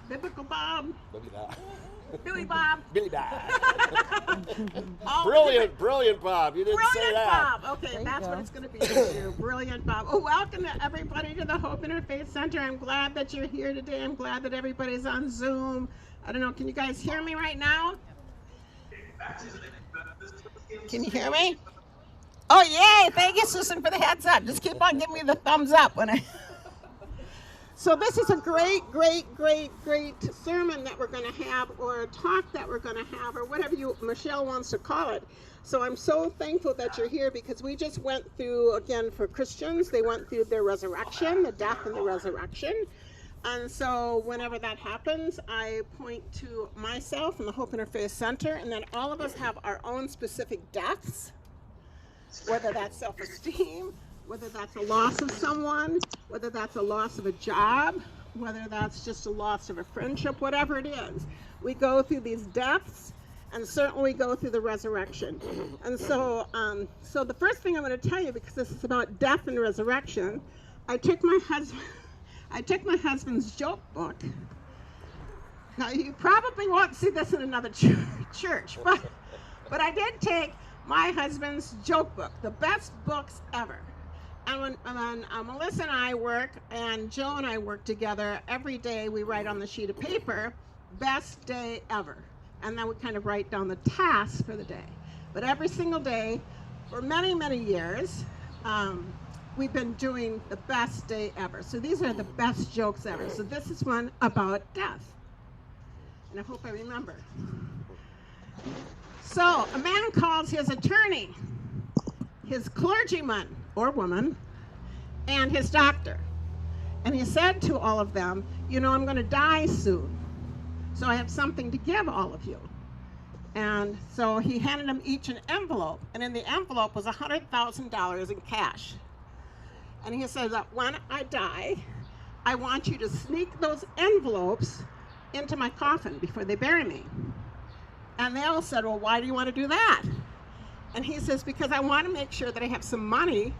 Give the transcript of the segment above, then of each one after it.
Biblical Bob, Maybe not. Billy Bob. Billy Bob. All Brilliant, brilliant Bob. You didn't say Brilliant that. Bob. Okay, There you that's what go. it's going to be this year. Brilliant Bob. Oh, welcome to everybody to the Hope Interfaith Center. I'm glad that you're here today. I'm glad that everybody's on Zoom. I don't know, can you guys hear me right now? Can you hear me? Oh, yay. Thank you, Susan, for the heads up. Just keep on giving me the thumbs up when I. So this is a great sermon that we're going to have, or a talk that we're going to have, or whatever Michelle wants to call it. So I'm so thankful that you're here, because we just went through, again, for Christians, they went through their resurrection, the death and the resurrection. And so whenever that happens, I point to myself and the Hope Interfaith Center, and then all of us have our own specific deaths, whether that's self-esteem, whether that's a loss of someone, whether that's a loss of a job, whether that's just a loss of a friendship, whatever it is. We go through these deaths, and certainly go through the resurrection. And so, so the first thing I'm going to tell you, because this is about death and resurrection, I took my husband's joke book. Now, you probably won't see this in another church, but I did take my husband's joke book, the best books ever. And when Melissa and I work, and Joe and I work together, every day we write on the sheet of paper, best day ever. And then we kind of write down the tasks for the day. But every single day, for many years, we've been doing the best day ever. So these are the best jokes ever. So this is one about death. And I hope I remember. So a man calls his attorney, his clergyman or woman, and his doctor. And he said to all of them, you know, I'm going to die soon, so I have something to give all of you. And so he handed them each an envelope, and in the envelope was $100,000 in cash. And he said that when I die, I want you to sneak those envelopes into my coffin before they bury me. And they all said, well, why do you want to do that? And he says, because I want to make sure that I have some money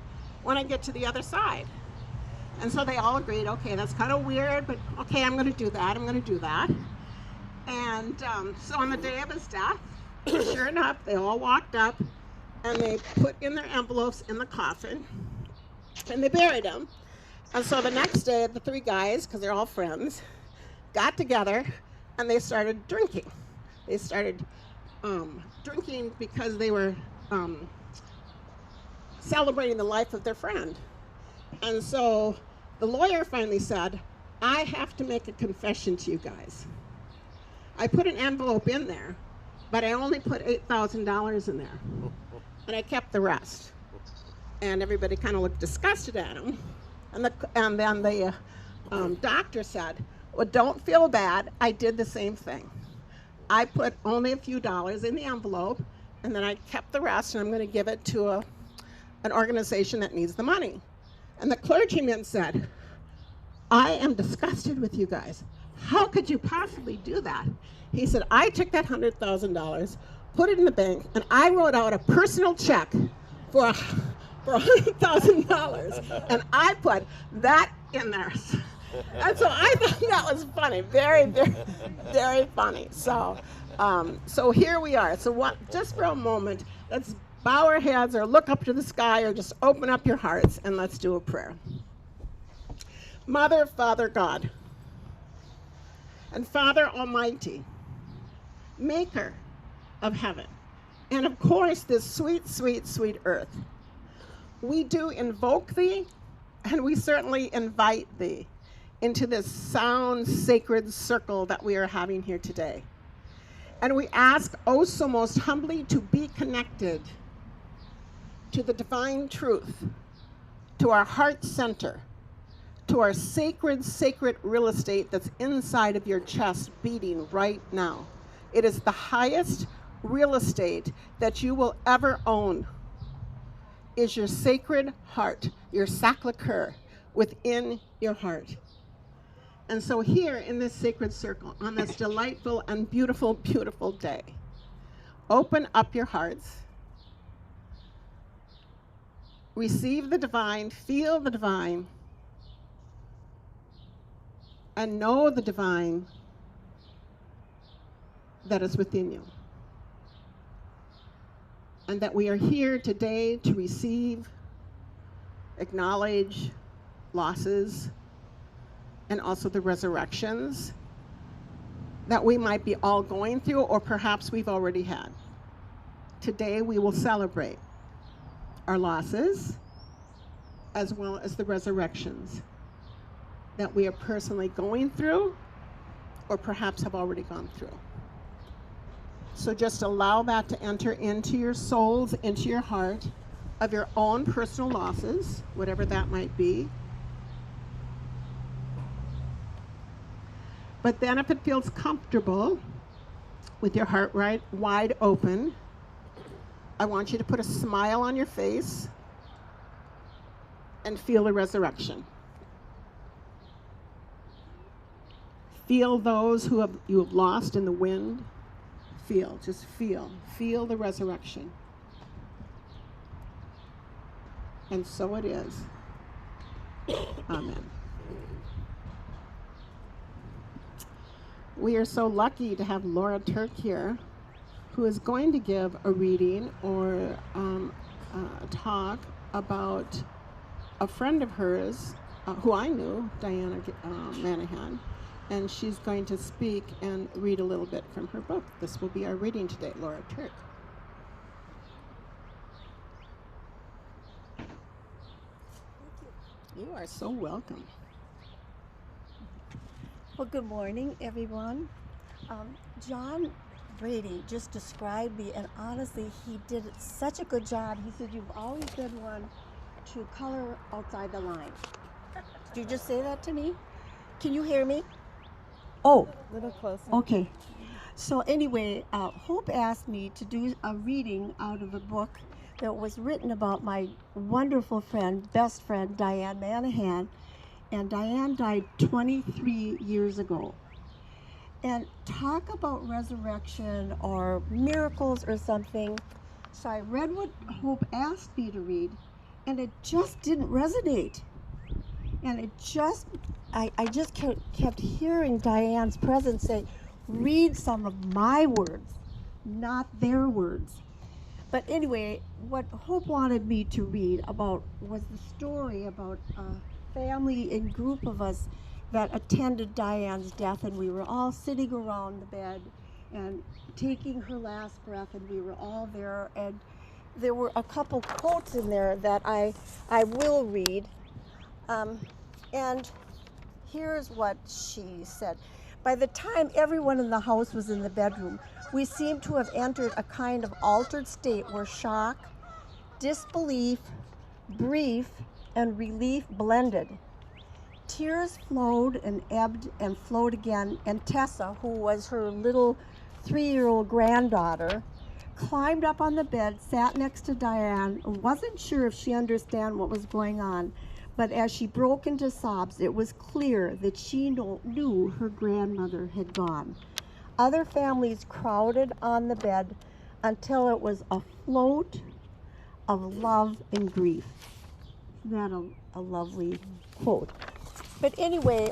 when I get to the other side. And so they all agreed, okay, that's kind of weird, but okay, I'm going to do that, I'm going to do that. And so on the day of his death, sure enough, they all walked up, and they put in their envelopes in the coffin, and they buried him. And so the next day, the three guys, because they're all friends, got together, and they started drinking. They started drinking because they were celebrating the life of their friend. And so the lawyer finally said, I have to make a confession to you guys. I put an envelope in there, but I only put $8,000 in there, and I kept the rest. And everybody kind of looked disgusted at him. And then the doctor said, well, don't feel bad, I did the same thing. I put only a few dollars in the envelope, and then I kept the rest, and I'm going to give it to an organization that needs the money. And the clergyman said, I am disgusted with you guys. How could you possibly do that? He said, I took that $100,000, put it in the bank, and I wrote out a personal check for $100,000, and I put that in there. And so I thought that was funny, very funny. So, so here we are. So just for a moment, let's bow our heads or look up to the sky or just open up your hearts and let's do a prayer. Mother, Father, God, and Father Almighty, maker of heaven, and of course this sweet earth, we do invoke thee, and we certainly invite thee into this sound, sacred circle that we are having here today. And we ask, oh so most humbly, to be connected to the divine truth, to our heart center, to our sacred real estate that's inside of your chest beating right now. It is the highest real estate that you will ever own, is your sacred heart, your sacre-cœur within your heart. And so here in this sacred circle, on this delightful and beautiful day, open up your hearts, receive the divine, feel the divine, and know the divine that is within you. And that we are here today to receive, acknowledge losses, and also the resurrections that we might be all going through, or perhaps we've already had. Today we will celebrate our losses as well as the resurrections that we are personally going through or perhaps have already gone through. So just allow that to enter into your souls, into your heart, of your own personal losses, whatever that might be. But then if it feels comfortable, with your heart wide open, I want you to put a smile on your face and feel the resurrection. Feel those who you have lost in the wind. Just feel the resurrection. And so it is. Amen. We are so lucky to have Laura Turk here, who is going to give a reading or a talk about a friend of hers who I knew, Diana Manahan, and she's going to speak and read a little bit from her book. This will be our reading today, Laura Turk. You are so welcome. Well, good morning, everyone. John Brady just described me, and honestly, he did such a good job. He said, "You've always been one to color outside the line." Did you just say that to me? Can you hear me? Oh, A little closer. okay. So anyway, Hope asked me to do a reading out of a book that was written about my wonderful friend, best friend, Diane Manahan. And Diane died 23 years ago. And talk about resurrection or miracles or something. So I read what Hope asked me to read, and it just didn't resonate. And I just kept hearing Diane's presence say, read some of my words, not their words. But anyway, what Hope wanted me to read about was the story about a family and group of us that attended Diane's death, and we were all sitting around the bed and taking her last breath, and we were all there, and there were a couple quotes in there that I will read. And here's what she said. By the time everyone in the house was in the bedroom, we seemed to have entered a kind of altered state where shock, disbelief, grief, and relief blended. Tears flowed and ebbed and flowed again, and Tessa, who was her little 3-year-old granddaughter, climbed up on the bed, sat next to Diane, and wasn't sure if she understood what was going on. But as she broke into sobs, it was clear that she knew her grandmother had gone. Other families crowded on the bed until it was afloat of love and grief. Isn't that a lovely quote? But anyway,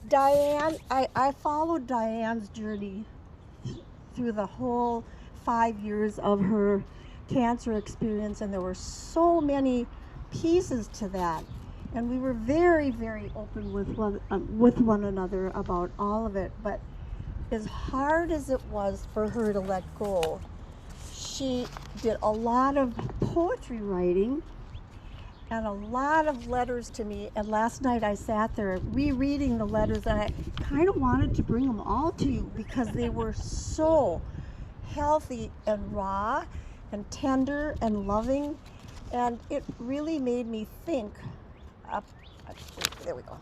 Diane, I followed Diane's journey through the whole 5 years of her cancer experience, and there were so many pieces to that, and we were very, very open with one another about all of it. But as hard as it was for her to let go, she did a lot of poetry writing and a lot of letters to me. And last night I sat there rereading the letters, and I kind of wanted to bring them all to you because they were so healthy and raw and tender and loving. And it really made me think. There we go.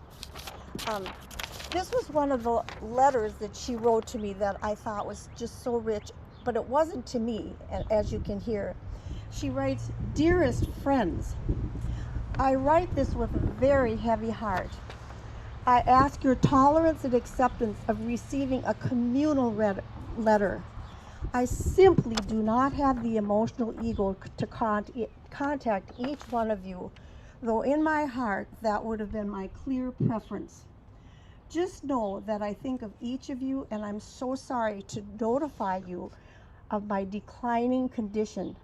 This was one of the letters that she wrote to me that I thought was just so rich, but it wasn't to me, as you can hear. She writes, "Dearest friends, I write this with a very heavy heart. I ask your tolerance and acceptance of receiving a communal letter. I simply do not have the emotional ego to contact each one of you, though in my heart that would have been my clear preference. Just know that I think of each of you, and I'm so sorry to notify you of my declining condition.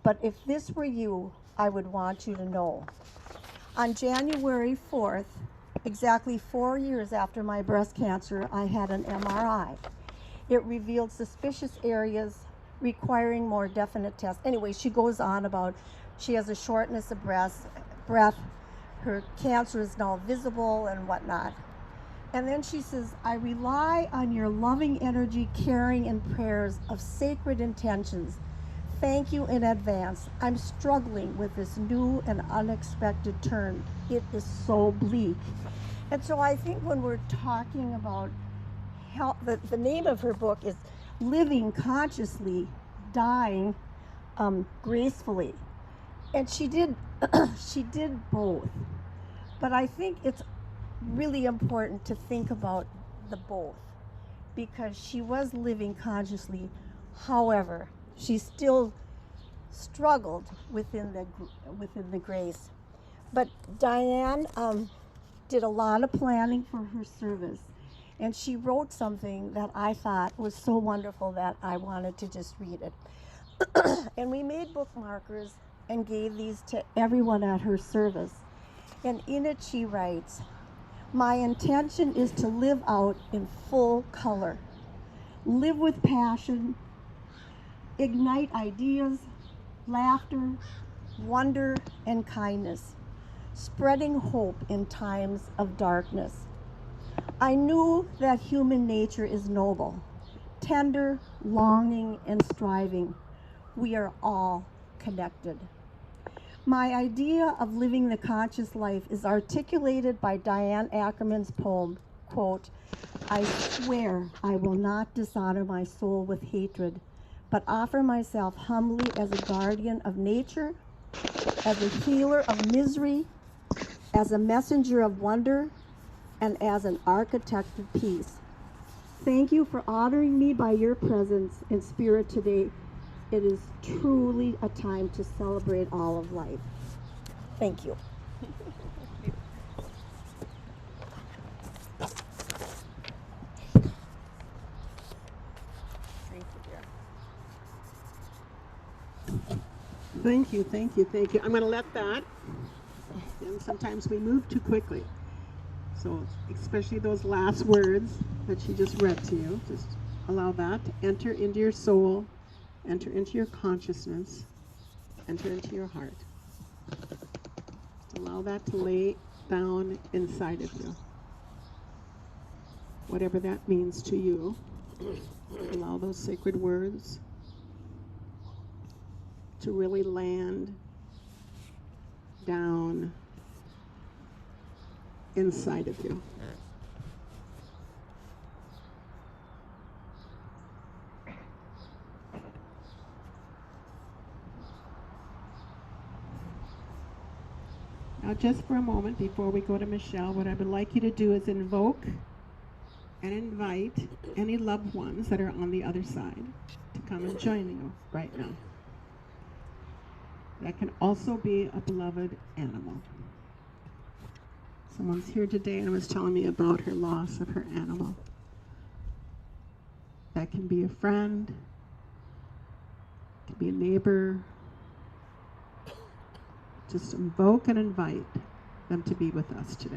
But if this were you, I would want you to know. On January 4th, exactly 4 years after my breast cancer, I had an MRI. It revealed suspicious areas requiring more definite tests. Anyway, she goes on about she has a shortness of breath, her cancer is now visible and whatnot. And then she says, I rely on your loving energy, caring, and prayers of sacred intentions. Thank you in advance. I'm struggling with this new and unexpected turn. It is so bleak. And so I think when we're talking about health, the name of her book is Living Consciously, Dying Gracefully. And she did she did both. But I think it's really important to think about the both, because she was living consciously. However, she still struggled within the grace. But Diane did a lot of planning for her service, and she wrote something that I thought was so wonderful that I wanted to just read it. And we made bookmarkers and gave these to everyone at her service. And in it she writes, my intention is to live out in full color, live with passion, ignite ideas, laughter, wonder, and kindness, spreading hope in times of darkness. I knew that human nature is noble, tender, longing, and striving. We are all connected. My idea of living the conscious life is articulated by Diane Ackerman's poem, quote, I swear I will not dishonor my soul with hatred, but offer myself humbly as a guardian of nature, as a healer of misery, as a messenger of wonder, and as an architect of peace. Thank you for honoring me by your presence in spirit today. It is truly a time to celebrate all of life. Thank you. Thank you, thank you, thank you. I'm going to let that, and sometimes we move too quickly. So especially those last words that she just read to you, just allow that to enter into your soul, enter into your consciousness, enter into your heart. Just allow that to lay down inside of you. Whatever that means to you, allow those sacred words to really land down inside of you. Now, just for a moment before we go to Michelle, what I would like you to do is invoke and invite any loved ones that are on the other side to come and join you right now. That can also be a beloved animal. Someone's here today and was telling me about her loss of her animal. That can be a friend, it can be a neighbor. Just invoke and invite them to be with us today.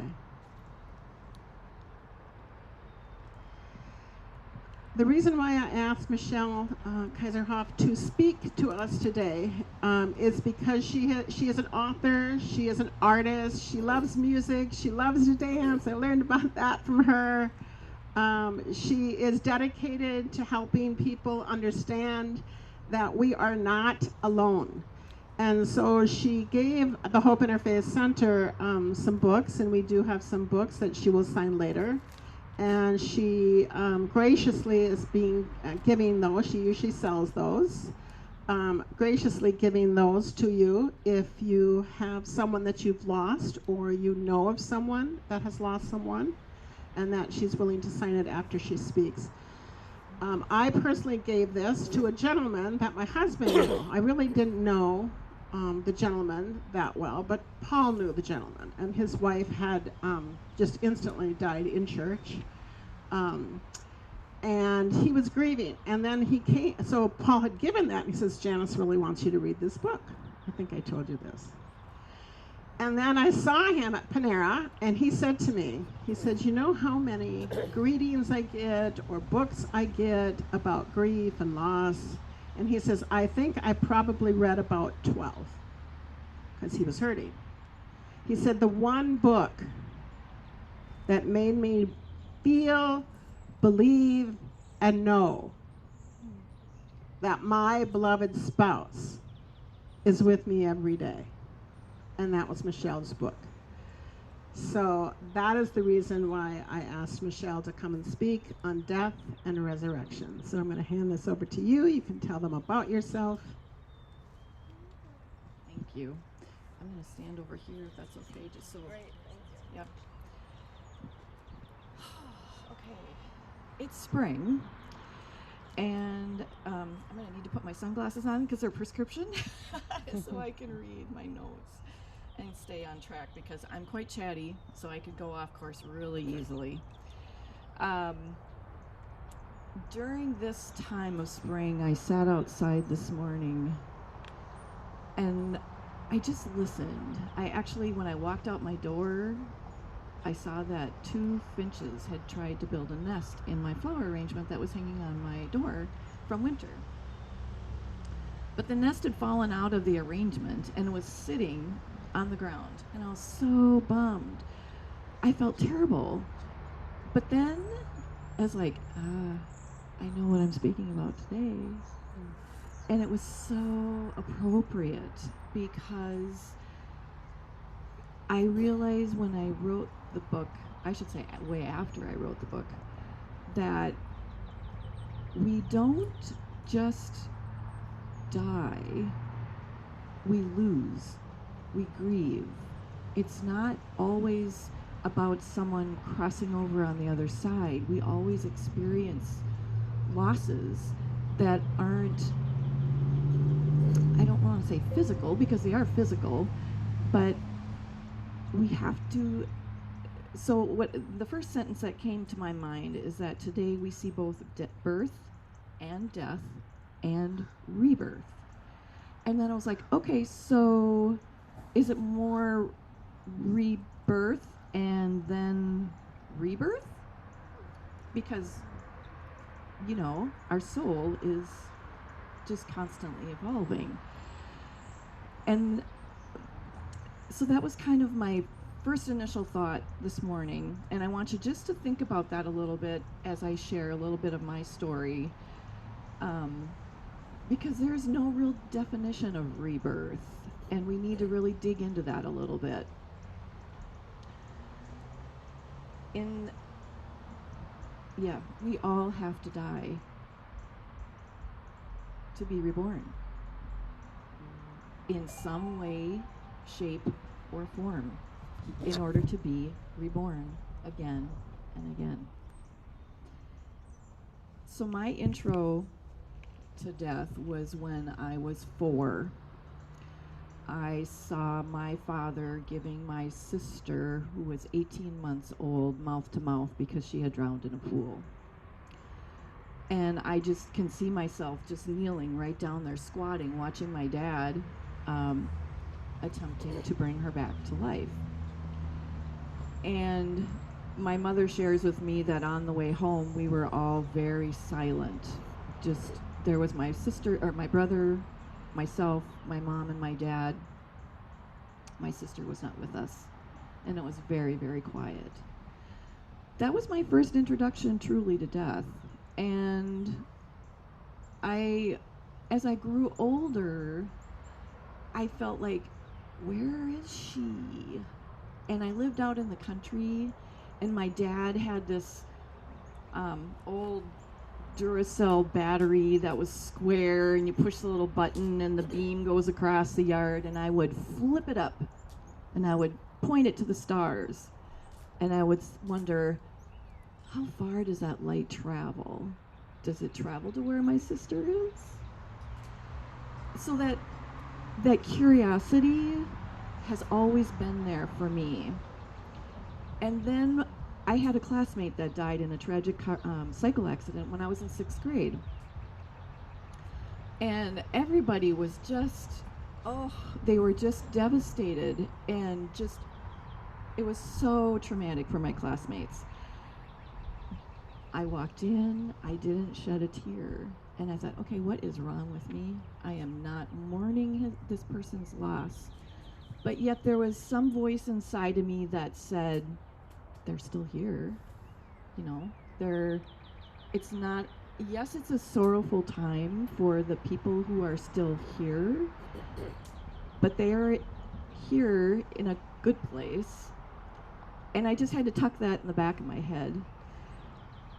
The reason why I asked Michelle Kaiserhoff to speak to us today is because she is an author, she is an artist, she loves music, she loves to dance. I learned about that from her. She is dedicated to helping people understand that we are not alone. And so she gave the Hope Interfaith Center some books, and we do have some books that she will sign later. And she graciously is giving those. She usually sells those. Graciously giving those to you if you have someone that you've lost, or you know of someone that has lost someone, and that she's willing to sign it after she speaks. I personally gave this to a gentleman that my husband knew. I really didn't know the gentleman that well, but Paul knew the gentleman, and his wife had just instantly died in church. And he was grieving. And then he came, so Paul had given that, and he says, Janice really wants you to read this book. I think I told you this. And then I saw him at Panera, and he said to me, he said, you know how many greetings I get or books I get about grief and loss? And he says, I think I probably read about 12, because he was hurting. He said, the one book that made me feel, believe, and know that my beloved spouse is with me every day. And that was Michelle's book. So that is the reason why I asked Michelle to come and speak on death and resurrection. So I'm going to hand this over to you. You can tell them about yourself. Thank you. I'm going to stand over here if that's okay, just so. Great, thank you. Yep. Okay. It's spring, and I'm going to need to put my sunglasses on because they're prescription, so I can read my notes and stay on track, because I'm quite chatty, so I could go off course really easily. During this time of spring, I sat outside this morning and I just listened. I actually, when I walked out my door, I saw that 2 finches had tried to build a nest in my flower arrangement that was hanging on my door from winter. But the nest had fallen out of the arrangement and was sitting on the ground, and I was so bummed. I felt terrible. But then I was like, I know what I'm speaking about today. And it was so appropriate, because I realized when I wrote the book, I should say way after I wrote the book, that we don't just die, we lose, we grieve. It's not always about someone crossing over on the other side. We always experience losses that aren't, I don't want to say physical, because they are physical, but we have to. So what the first sentence that came to my mind is that today we see both birth and death and rebirth. And then I was like, okay, so is it more rebirth and then rebirth? Because, you know, our soul is just constantly evolving. And so that was kind of my first initial thought this morning, and I want you just to think about that a little bit as I share a little bit of my story, because there's no real definition of rebirth, and we need to really dig into that a little bit. We all have to die to be reborn in some way, shape, or form, in order to be reborn again and again. So my intro to death was when I was 4. I saw my father giving my sister, who was 18 months old, mouth to mouth because she had drowned in a pool. And I just can see myself just kneeling right down there, squatting, watching my dad attempting to bring her back to life. And my mother shares with me that on the way home, we were all very silent. Just, there was my sister, or my brother, myself, my mom, and my dad. My sister was not with us, and it was very, very quiet. That was my first introduction truly to death. And as I grew older, I felt like, where is she? And I lived out in the country, and my dad had this old Duracell battery that was square, and you push the little button and the beam goes across the yard, and I would flip it up and I would point it to the stars, and I would wonder, how far does that light travel? Does it travel to where my sister is? So that that curiosity has always been there for me. And then I had a classmate that died in a tragic cycle accident when I was in 6th grade. And everybody was just, they were just devastated, and just, it was so traumatic for my classmates. I walked in, I didn't shed a tear, and I thought, okay, what is wrong with me? I am not mourning this person's loss. But yet there was some voice inside of me that said, they're still here. You know, it's not, yes, it's a sorrowful time for the people who are still here, but they are here in a good place. And I just had to tuck that in the back of my head.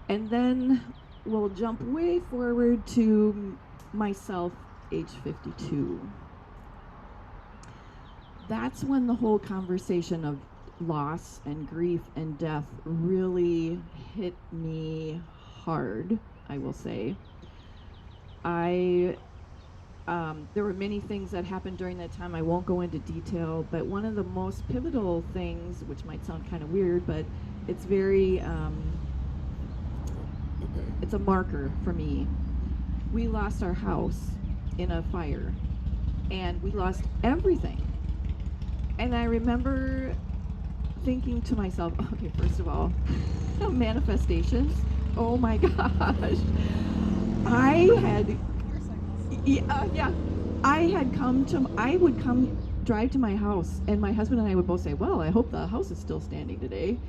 And then we'll jump way forward to myself, age 52. That's when the whole conversation of loss and grief and death really hit me hard, I will say. There were many things that happened during that time. I won't go into detail, but one of the most pivotal things, which might sound kind of weird, but it's very, it's a marker for me. We lost our house in a fire, and we lost everything. And I remember thinking to myself, okay, first of all, manifestations, oh my gosh. I would come drive to my house, and my husband and I would both say, well, I hope the house is still standing today.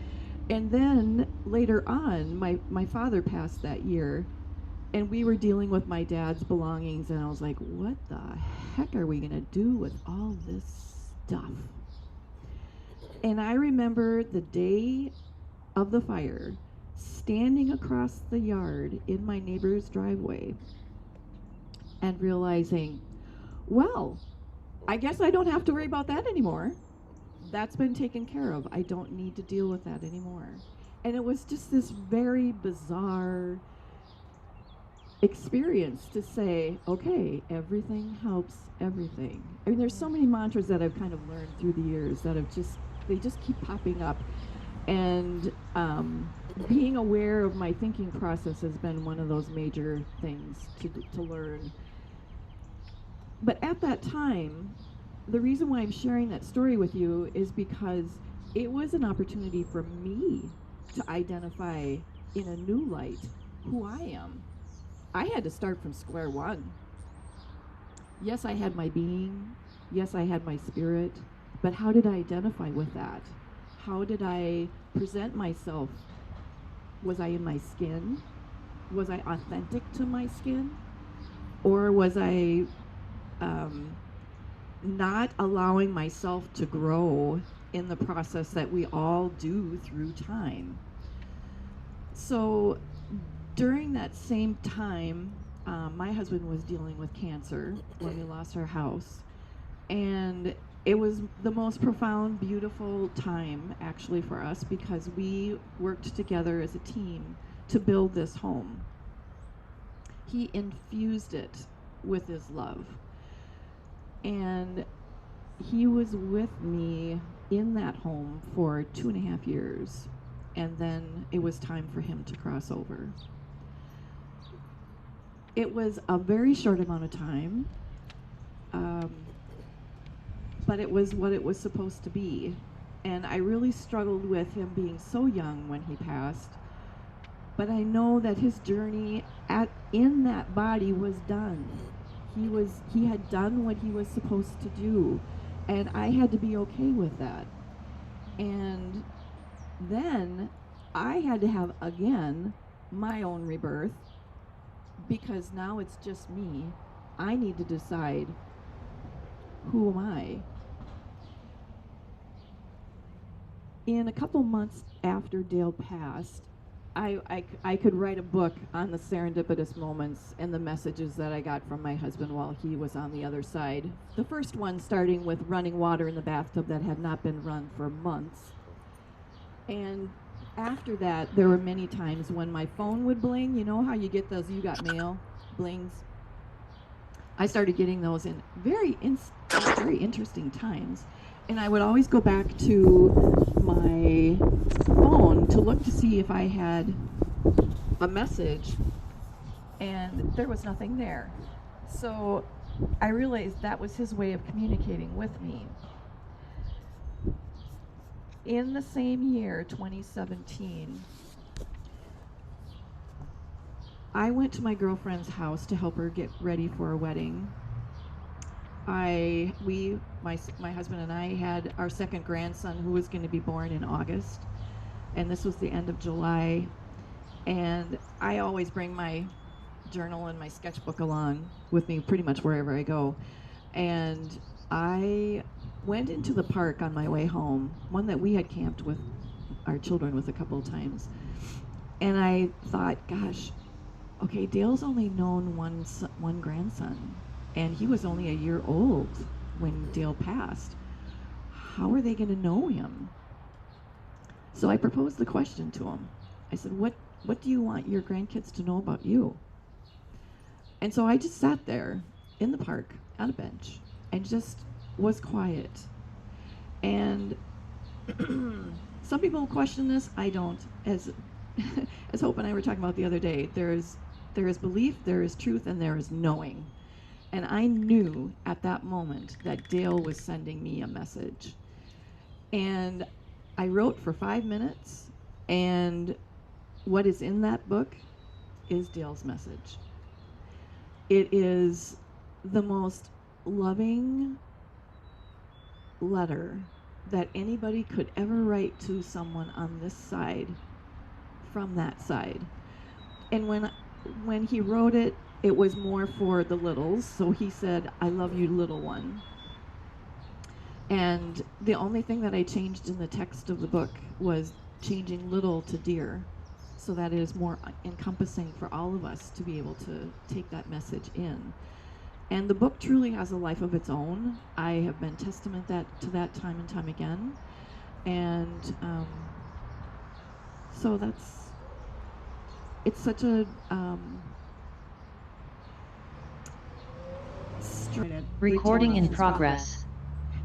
And then later on, my father passed that year, and we were dealing with my dad's belongings, and I was like, what the heck are we gonna do with all this stuff? And I remember the day of the fire, standing across the yard in my neighbor's driveway and realizing, well, I guess I don't have to worry about that anymore. That's been taken care of. I don't need to deal with that anymore. And it was just this very bizarre experience to say, okay, everything helps everything. I mean, there's so many mantras that I've kind of learned through the years that they just keep popping up. And being aware of my thinking process has been one of those major things to learn. But at that time, the reason why I'm sharing that story with you is because it was an opportunity for me to identify in a new light who I am. I had to start from square one. Yes, I had my being. Yes, I had my spirit. But how did I identify with that? How did I present myself? Was I in my skin? Was I authentic to my skin? Or was I not allowing myself to grow in the process that we all do through time? So during that same time, my husband was dealing with cancer when we lost our house. And it was the most profound, beautiful time actually for us, because we worked together as a team to build this home. He infused it with his love. And he was with me in that home for 2.5 years. And then it was time for him to cross over. It was a very short amount of time. But it was what it was supposed to be. And I really struggled with him being so young when he passed. But I know that his journey in that body was done. He had done what he was supposed to do. And I had to be okay with that. And then I had to have, again, my own rebirth, because now it's just me. I need to decide, who am I? In a couple months after Dale passed, I could write a book on the serendipitous moments and the messages that I got from my husband while he was on the other side. The first one starting with running water in the bathtub that had not been run for months. And after that, there were many times when my phone would bling. You know how you get those "you got mail" blings? I started getting those in very interesting times. And I would always go back to my phone to look to see if I had a message, and there was nothing there. So I realized that was his way of communicating with me. In the same year, 2017, I went to my girlfriend's house to help her get ready for a wedding. My husband and I had our second grandson, who was going to be born in August, and this was the end of July. And I always bring my journal and my sketchbook along with me pretty much wherever I go. And I went into the park on my way home, one that we had camped with our children with a couple of times. And I thought, gosh, okay, Dale's only known one grandson, and he was only a year old when Dale passed. How are they going to know him? So I proposed the question to him. I said, what do you want your grandkids to know about you? And so I just sat there in the park on a bench and just was quiet. And some people question this. I don't. As Hope and I were talking about the other day, there is belief, there is truth, and there is knowing. And I knew at that moment that Dale was sending me a message. And I wrote for 5 minutes, and what is in that book is Dale's message. It is the most loving letter that anybody could ever write to someone on this side from that side. And when he wrote it, it was more for the littles. So he said, "I love you, little one." And the only thing that I changed in the text of the book was changing little to dear, so that it is more encompassing for all of us to be able to take that message in. And the book truly has a life of its own. I have been testament to that time and time again. And so it's such a Recording in progress.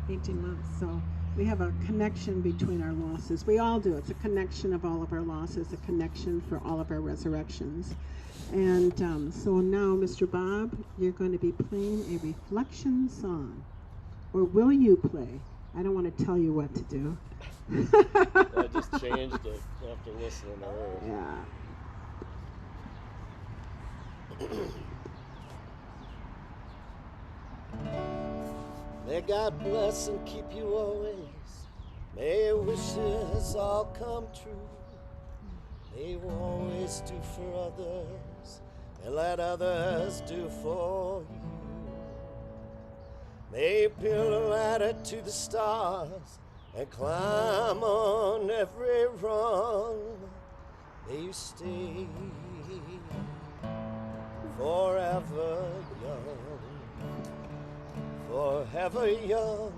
18 months. So we have a connection between our losses. We all do. It's a connection of all of our losses, a connection for all of our resurrections. And so now, Mr. Bob, you're going to be playing a reflection song. Or will you play? I don't want to tell you what to do. I just changed it after listening to her. Yeah. May God bless and keep you always. May your wishes all come true. May you always do for others and let others do for you. May you build a ladder to the stars and climb on every rung. May you stay forever young, forever young,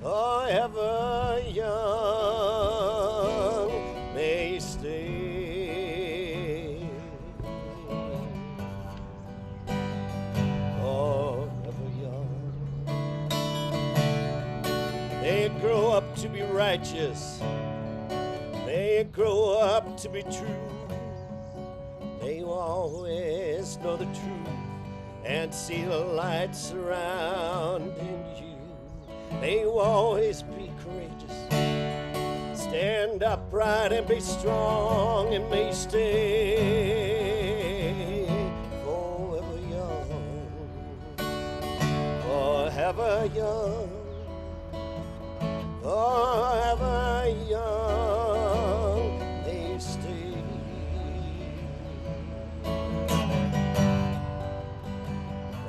forever young. May you stay forever young. May you grow up to be righteous. May you grow up to be true. May you always know the truth and see the light surrounding you. May you always be courageous. Stand upright and be strong, and may you stay forever young, forever young, forever young. May you stay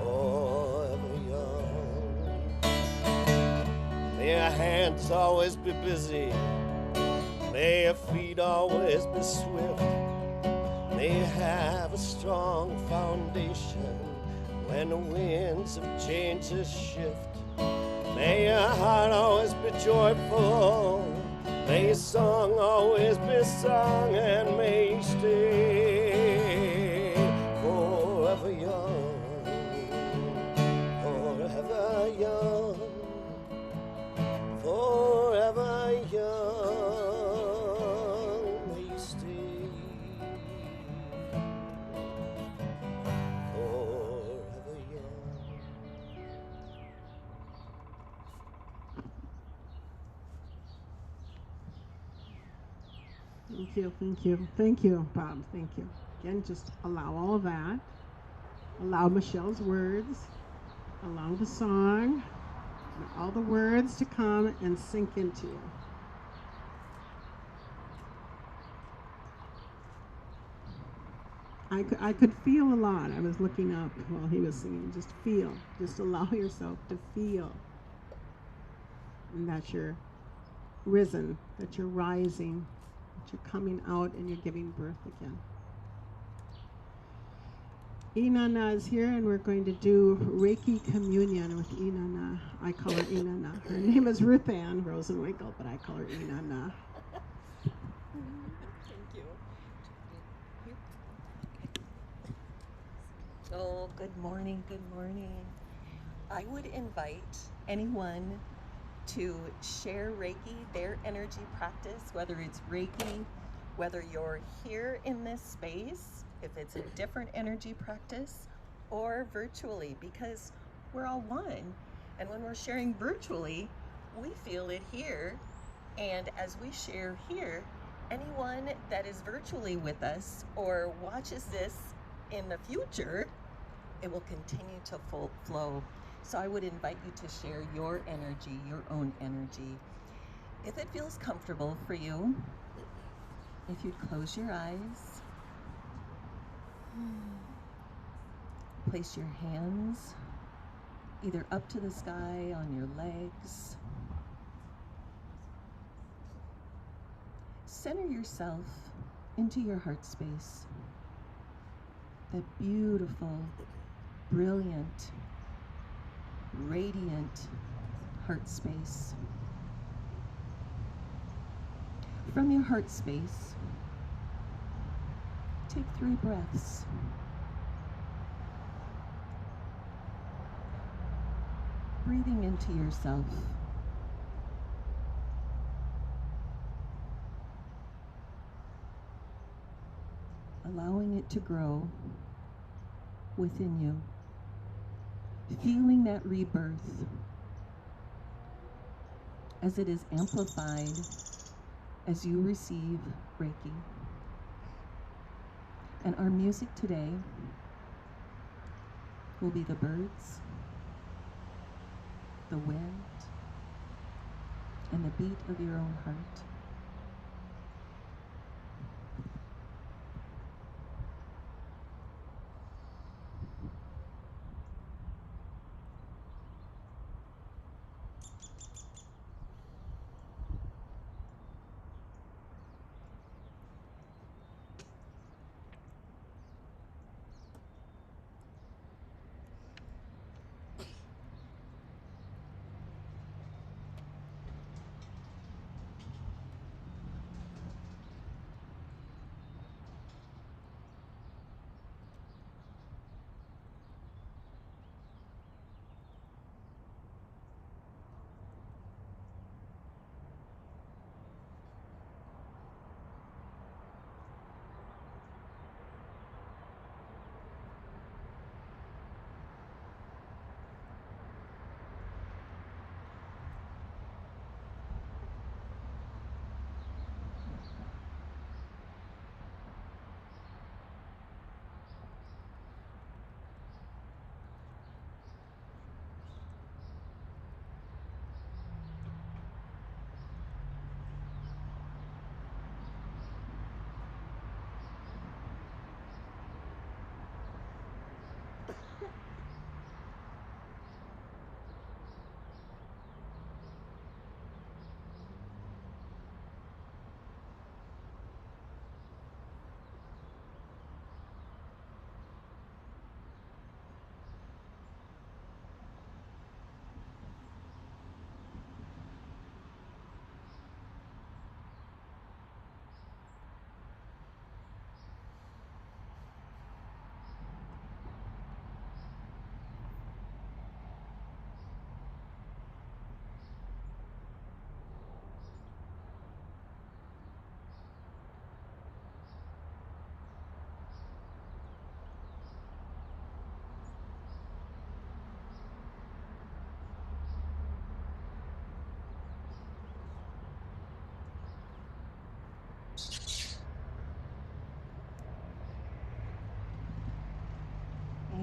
forever young. May your hands always be busy. May your feet always be swift. May you have a strong foundation when the winds of change shift. May your heart always be joyful. May your song always be sung, and may you stay forever young, Thank you, Bob. Thank you. Again, just allow all of that. Allow Michelle's words. Allow the song. All the words to come and sink into you. I could feel a lot. I was looking up while he was singing. Just feel. Just allow yourself to feel. And that you're risen, that you're rising, that you're coming out and you're giving birth again. Inanna is here and we're going to do Reiki communion with Inanna. I call her Inanna. Her name is Ruth Ann Rosenwinkel, but I call her Inanna. Oh, good morning, good morning. I would invite anyone to share Reiki, their energy practice, whether it's Reiki, whether you're here in this space, if it's a different energy practice, or virtually, because we're all one. And when we're sharing virtually, we feel it here. And as we share here, anyone that is virtually with us or watches this in the future, it will continue to flow. So I would invite you to share your energy, your own energy. If it feels comfortable for you, if you'd close your eyes, place your hands either up to the sky, on your legs. Center yourself into your heart space. That beautiful, brilliant, radiant heart space. From your heart space, take 3 breaths. Breathing into yourself. Allowing it to grow within you. Feeling that rebirth as it is amplified as you receive Reiki. And our music today will be the birds, the wind, and the beat of your own heart.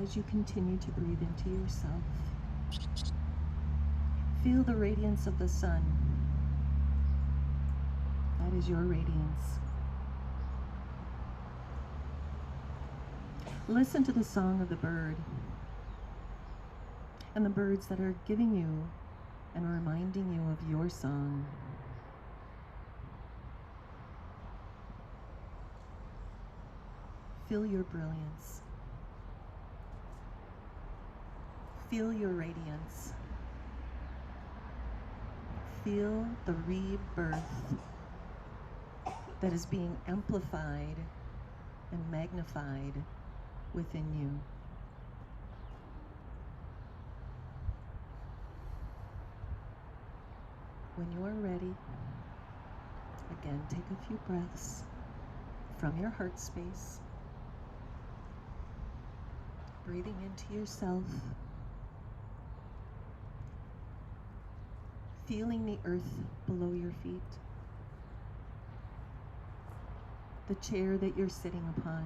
as you continue to breathe into yourself. Feel the radiance of the sun. That is your radiance. Listen to the song of the bird and the birds that are giving you and reminding you of your song. Feel your brilliance. Feel your radiance. Feel the rebirth that is being amplified and magnified within you. When you are ready, again, take a few breaths from your heart space, breathing into yourself, feeling the earth below your feet, the chair that you're sitting upon,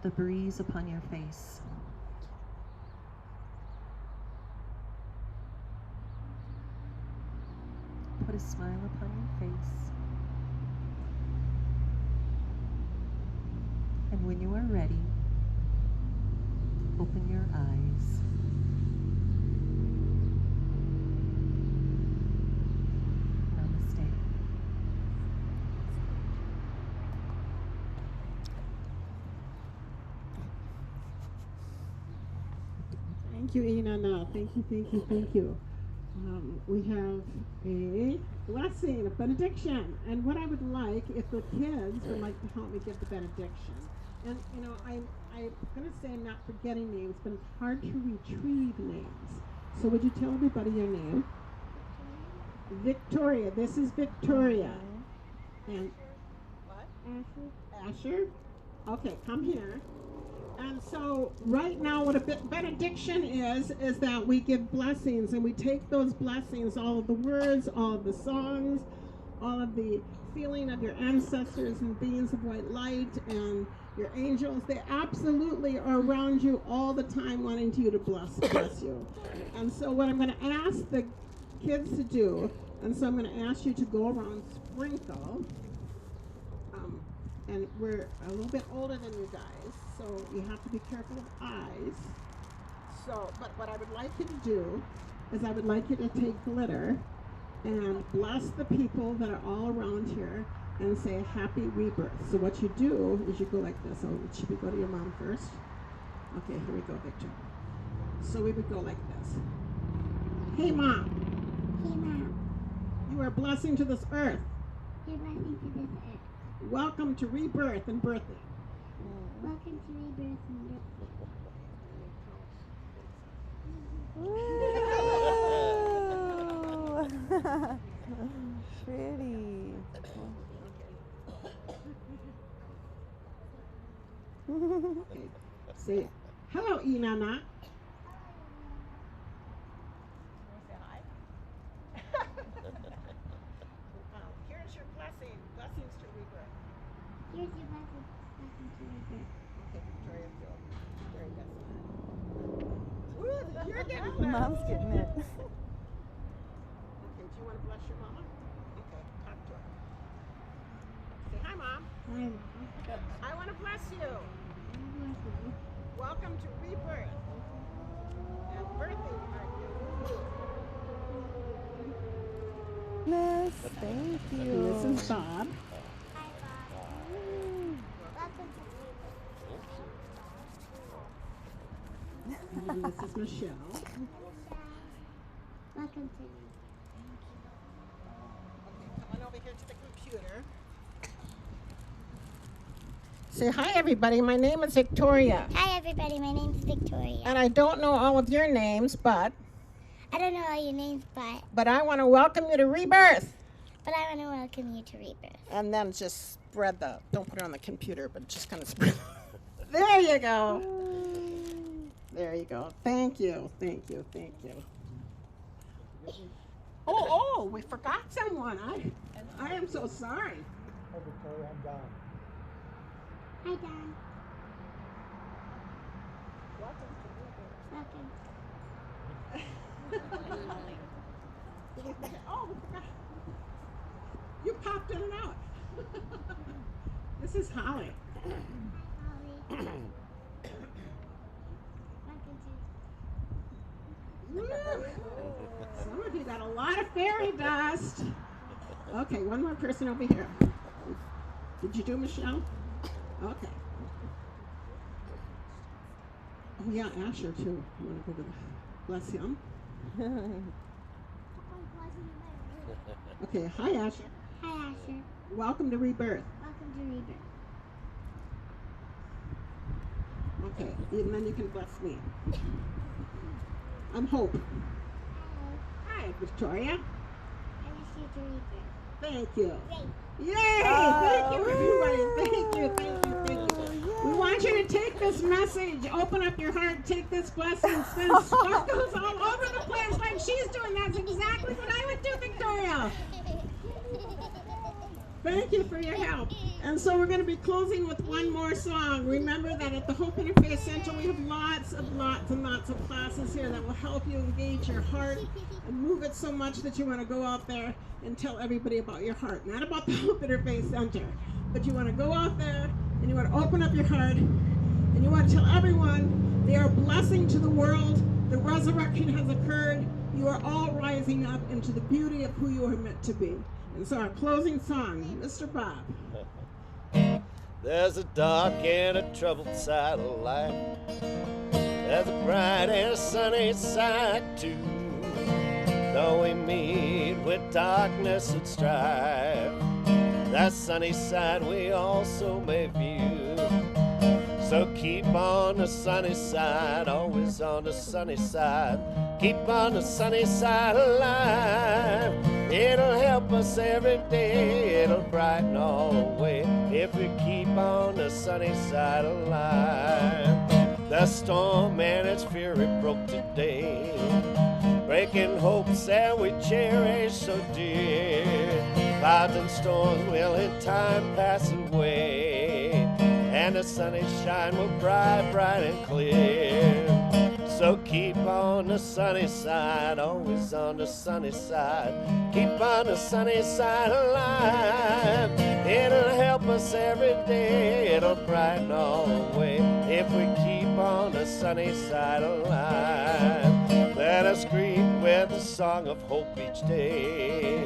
the breeze upon your face. Put a smile upon your face. And when you are ready, open your eyes. Namaste. Thank you, Inanna. Thank you, thank you, thank you. We have a blessing, a benediction. And what I would like, if the kids would like to help me give the benediction. And, you know, I'm going to say I'm not forgetting names, but it's hard to retrieve names. So would you tell everybody your name? Victoria. This is Victoria. And what? Asher. Okay, come here. And so right now what a benediction is that we give blessings, and we take those blessings, all of the words, all of the songs, all of the feeling of your ancestors and beings of white light and your angels. They absolutely are around you all the time, wanting you to bless you. And so what I'm going to ask the kids to do, and so I'm going to ask you to go around sprinkle. And we're a little bit older than you guys, so you have to be careful of eyes. So, but what I would like you to do is I would like you to take glitter and bless the people that are all around here and say happy rebirth. So what you do is you go like this. Oh, should we go to your mom first? Okay, here we go, Victor. So we would go like this. Hey, Mom. Hey, Mom. You are a blessing to this earth. You're a blessing to this earth. Welcome to rebirth and birthing. Welcome to rebirth and Ooh. Pretty. Okay. Say hello, Inanna. Here's your blessing. Blessings to rebirth. here's your blessing. Welcome to rebirth. Okay, Victoria, feel very good. You're getting blessed. Mom's getting it. Okay, do you want to bless your mama? Okay, talk to her. Say hi, Mom. Hi, Mom. I want to bless you. God bless you. Welcome to rebirth and birthing our new. Miss, thank you. This is Bob. Hi, Bob. Welcome to rebirth. And this is Michelle. Welcome to rebirth. Okay, come on over here to the computer. Say hi, everybody. My name is Victoria. Hi, everybody. My name's Victoria. And I don't know all of your names, but I don't know all your names, but I want to welcome you to rebirth. but I want to welcome you to rebirth. And then just spread the, don't put it on the computer, but just kind of spread. There you go. There you go. Thank you. Thank you. Thank you. Oh, we forgot someone. I am so sorry. Oh, Victoria, I'm Don. Hi, Dad. Welcome. Oh, you popped in and out. This is Holly. Hi, Holly. Welcome Woo! Some of you got a lot of fairy dust. Okay, one more person over here. Did you do Michelle? Okay. Oh yeah, Asher too. You want to go to bless him? Okay, hi Asher. Hi, Asher. Welcome to Rebirth. Welcome to Rebirth. Okay, and then you can bless me. I'm Hope. Hi. Hi, Victoria. I wish you to Rebirth. Thank you. Great. Yay! Thank you, everybody. Thank you, thank you, thank you. We want you to take this message, open up your heart, take this blessing, send sparkles all over the place like she's doing. That's exactly what I would do, Victoria. Thank you for your help. And so we're going to be closing with one more song. Remember that at the Hope Interfaith Center, we have lots and lots of classes here that will help you engage your heart and move it so much that you want to go out there and tell everybody about your heart. Not about the Hope Interfaith Center, but you want to go out there and you want to open up your heart and you want to tell everyone they are a blessing to the world. The resurrection has occurred. You are all rising up into the beauty of who you are meant to be. And so our closing song, Mr. Bob. There's a dark and a troubled side of life. There's a bright and a sunny side too. Though we meet with darkness and strife, that sunny side we also may view. So keep on the sunny side, always on the sunny side. Keep on the sunny side alive. It'll help us every day, it'll brighten all the way if we keep on the sunny side alive. The storm and its fury broke today, breaking hopes that we cherish so dear. Clouds and storms will in time pass away, and the sunny shine will bright, bright and clear. So keep on the sunny side, always on the sunny side. Keep on the sunny side alive. It'll help us every day, it'll brighten all the way if we keep on the sunny side alive. Let us greet with a song of hope each day,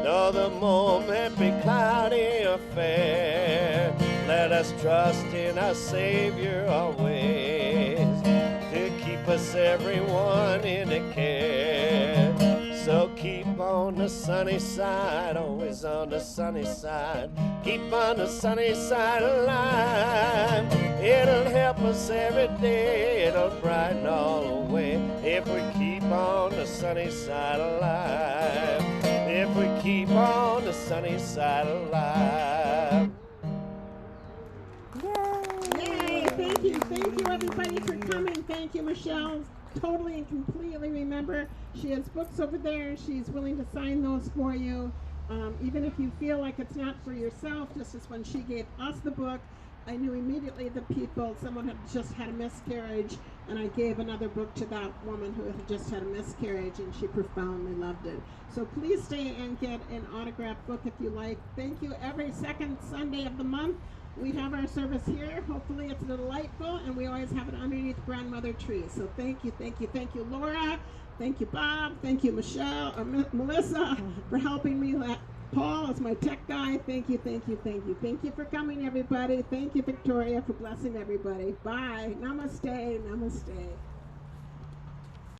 though the moment be cloudy or fair. Let us trust in our Savior always, to keep us everyone in the care. So keep on the sunny side, always on the sunny side. Keep on the sunny side alive. It'll help us every day, it'll brighten all the way if we keep on the sunny side alive. If we keep on the sunny side alive. Yay! Thank you everybody for coming. Thank you, Michelle. Totally and completely remember, she has books over there. She's willing to sign those for you. Even if you feel like it's not for yourself, just as when she gave us the book, I knew immediately the people, someone had just had a miscarriage, and I gave another book to that woman who had just had a miscarriage, and she profoundly loved it. So please stay and get an autographed book if you like. Thank you. Every second Sunday of the month, we have our service here. Hopefully it's delightful, and we always have it underneath grandmother trees. So thank you, Laura. Thank you, Bob. Thank you, Michelle, or Melissa, for helping me. Paul is my tech guy. Thank you. Thank you for coming, everybody. Thank you, Victoria, for blessing everybody. Bye. Namaste.